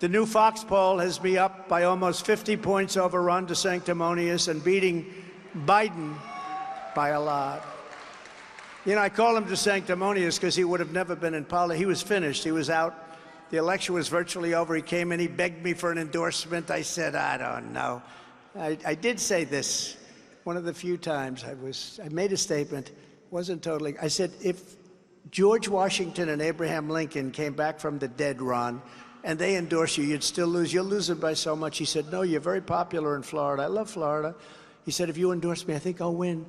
The new Fox poll has me up by almost 50 points over Ron DeSanctimonious and beating Biden by a lot. You know, I call him DeSanctimonious because he would have never been in politics. He was finished. He was out. The election was virtually over. He came in. He begged me for an endorsement. I said, I don't know. I did say this one of the few times I made a statement. Wasn't totally. I said, if George Washington and Abraham Lincoln came back from the dead, Ron, and they endorse you, you'd still lose. You'll lose it by so much. He said, no, you're very popular in Florida. I love Florida. He said, if you endorse me, I think I'll win.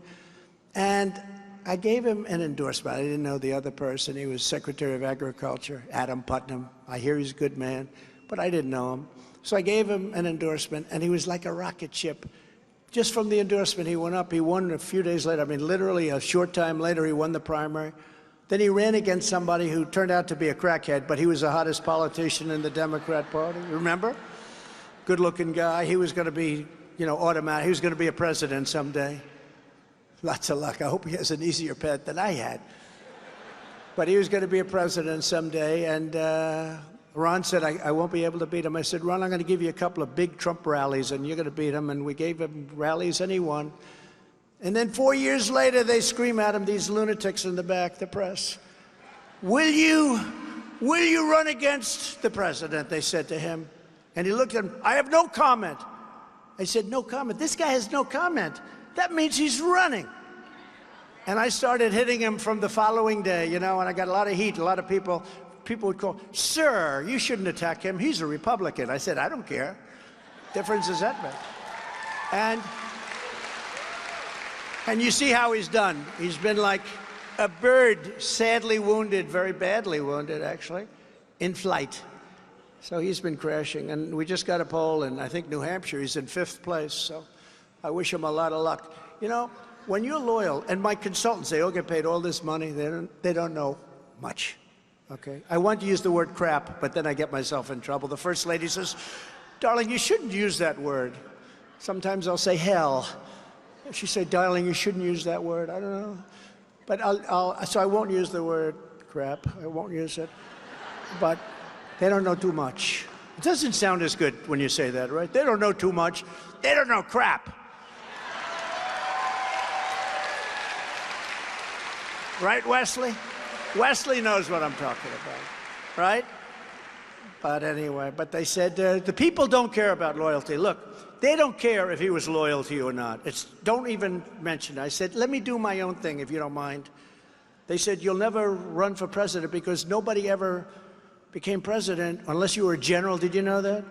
And I gave him an endorsement. I didn't know the other person. He was Secretary of Agriculture, Adam Putnam. I hear he's a good man, but I didn't know him. So I gave him an endorsement, and he was like a rocket ship. Just from the endorsement, he went up. He won a few days later. I mean, literally a short time later, he won the primary. Then he ran against somebody who turned out to be a crackhead, but he was the hottest politician in the Democrat Party. Remember? Good-looking guy. He was going to be, you know, automatic. He was going to be a president someday. Lots of luck. I hope he has an easier path than I had. But he was going to be a president someday, and Ron said, I won't be able to beat him. I said, Ron, I'm going to give you a couple of big Trump rallies, and you're going to beat him. And we gave him rallies, and he won. And then 4 years later, they scream at him, these lunatics in the back, the press. Will you run against the president, they said to him. And he looked at them, I have no comment. I said, no comment? This guy has no comment. That means he's running. And I started hitting him from the following day, you know, and I got a lot of heat. A lot of people would call, sir, you shouldn't attack him. He's a Republican. I said, I don't care. Difference does that make? And you see how he's done. He's been like a bird, sadly wounded, very badly wounded, actually, in flight. So he's been crashing. And we just got a poll in, I think, New Hampshire. He's in 5th place. So I wish him a lot of luck. You know, when you're loyal, and my consultants, they all get paid all this money. They don't know much. Okay? I want to use the word crap, but then I get myself in trouble. The First Lady says, darling, you shouldn't use that word. Sometimes I'll say hell. She said, darling, you shouldn't use that word. I don't know. But so I won't use the word crap. I won't use it. But they don't know too much. It doesn't sound as good when you say that, right? They don't know too much. They don't know crap. Right, Wesley? Wesley knows what I'm talking about, right? But anyway, but they said the people don't care about loyalty. Look, they don't care if he was loyal to you or not. Don't even mention it. I said, let me do my own thing, if you don't mind. They said, you'll never run for president because nobody ever became president unless you were a general. Did you know that?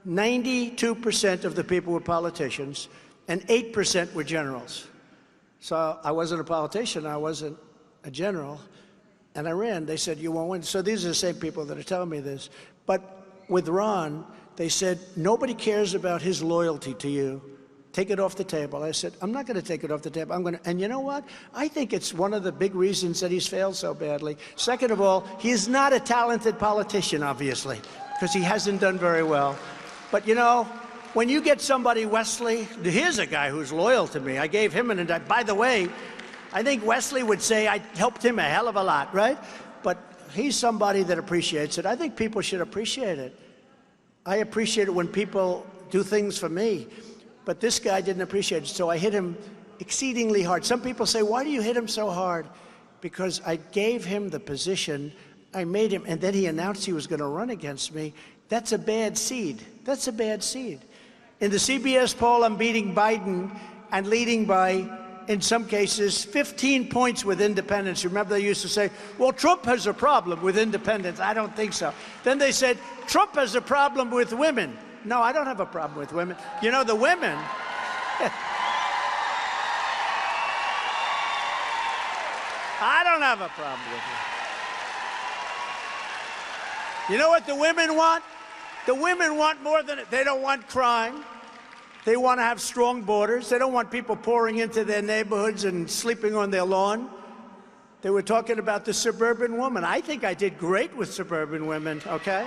92% of the people were politicians, and 8% were generals. So I wasn't a politician. I wasn't a general. And I ran. They said, you won't win. So these are the same people that are telling me this. But with Ron, they said, nobody cares about his loyalty to you. Take it off the table. I said, I'm not going to take it off the table. I'm going to. And you know what? I think it's one of the big reasons that he's failed so badly. Second of all, he is not a talented politician, obviously, because he hasn't done very well. But, you know, when you get somebody, Wesley, here's a guy who's loyal to me. I gave him an indictment. By the way, I think Wesley would say I helped him a hell of a lot, right? But he's somebody that appreciates it. I think people should appreciate it. I appreciate it when people do things for me. But this guy didn't appreciate it, so I hit him exceedingly hard. Some people say, why do you hit him so hard? Because I gave him the position, I made him, and then he announced he was going to run against me. That's a bad seed. That's a bad seed. In the CBS poll, I'm beating Biden and leading by, in some cases, 15 points with independents. Remember, they used to say, well, Trump has a problem with independents. I don't think so. Then they said, Trump has a problem with women. No, I don't have a problem with women. You know, the women... I don't have a problem with them. You know what the women want? The women want more than it. They don't want crime. They want to have strong borders. They don't want people pouring into their neighborhoods and sleeping on their lawn. They were talking about the suburban woman. I think I did great with suburban women, okay?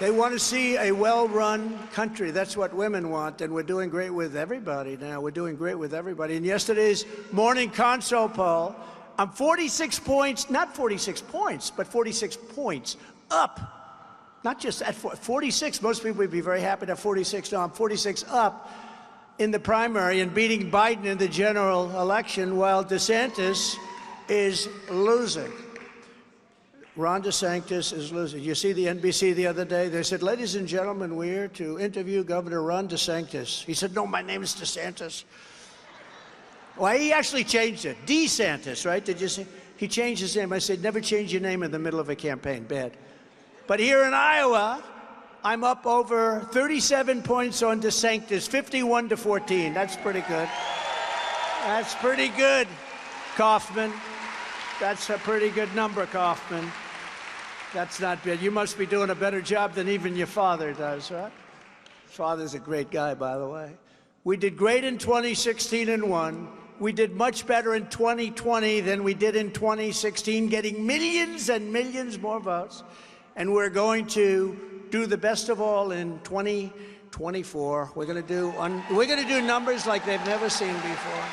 They want to see a well-run country. That's what women want, and we're doing great with everybody now. We're doing great with everybody. In yesterday's morning console poll, I'm 46 points, not 46 points, but 46 points up. Not just at 46. Most people would be very happy to have 46. No, I'm 46 up in the primary and beating Biden in the general election, while DeSantis is losing. Ron DeSantis is losing. You see the NBC the other day? They said, ladies and gentlemen, we're here to interview Governor Ron DeSantis. He said, no, my name is DeSantis. Well, he actually changed it. DeSantis, right? Did you see? He changed his name. I said, never change your name in the middle of a campaign. Bad. But here in Iowa, I'm up over 37 points on DeSantis, 51-14. That's pretty good. That's pretty good, Kaufman. That's a pretty good number, Kaufman. That's not bad. You must be doing a better job than even your father does, right? His father's a great guy, by the way. We did great in 2016 and won. We did much better in 2020 than we did in 2016, getting millions and millions more votes. And we're going to do the best of all in 2024. We're going to do numbers like they've never seen before.